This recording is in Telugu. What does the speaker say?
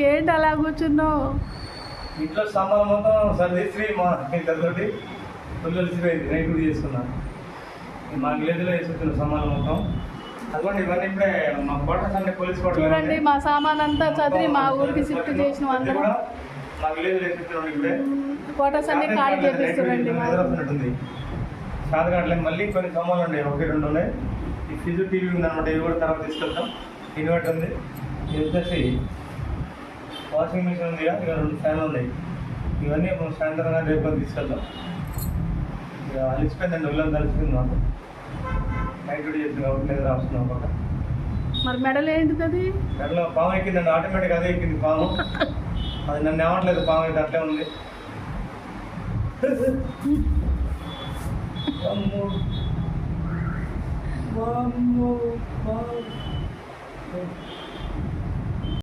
ఏంటి అలా కూర్చున్నావు? ఇంట్లో సామాన్లు మొత్తం సర్దేసి మా ఇద్దరితోటి ఫుల్ అలసిపోయింది. నైట్ కూడా చేసుకున్నాను. మా విలేజ్లో వేసుకుంటున్న సామాన్లు మొత్తం. అదిగోండి ఇవన్నీ ఇప్పుడే మా క్వార్టర్స్ అన్ని పోలీస్ క్వార్టర్ చూడండి, మా సామాన్ అంతా చదివి మా ఊరికి షిఫ్ట్ చేసిన అందరం. మా విలేజ్లో వేసుకుంటున్నాం. ఇప్పుడే క్వార్టర్స్ అన్ని ఖాళీ చేపిస్తుందండి. నిద్రపోతున్నట్టుంది. సాధకాట్లే మళ్ళీ కొన్ని సామాన్లు ఉన్నాయి, 1-2 ఉన్నాయి. ఈ ఫ్రిడ్జ్ టీవీ ఉందన్నమాట, ఇవి కూడా తర్వాత తీసుకెళ్తాం. ఇన్వర్టర్ ఉంది. ఇది వచ్చేసి వాషింగ్ మిషన్ ఉంది, ఇక 2 ఫ్యాన్లు ఉన్నాయి. ఇవన్నీ సాయంత్రం రేపు తీసుకెళ్తాం. ఇక అలిసిపోయిందండి, ఒళ్ళంతా అలిసిపోయింది మాకు. నైట్ డ్యూటీ చేసింది కాబట్టి నిద్ర వస్తున్నాం పక్క. మరి మెడలు ఏంటిది? అది మెడలో పాము ఎక్కిందండి, ఆటోమేటిక్ అదే ఎక్కింది పాము. అది నన్ను ఏమట్లేదు, పాము అయితే అట్లే ఉంది. అమ్మో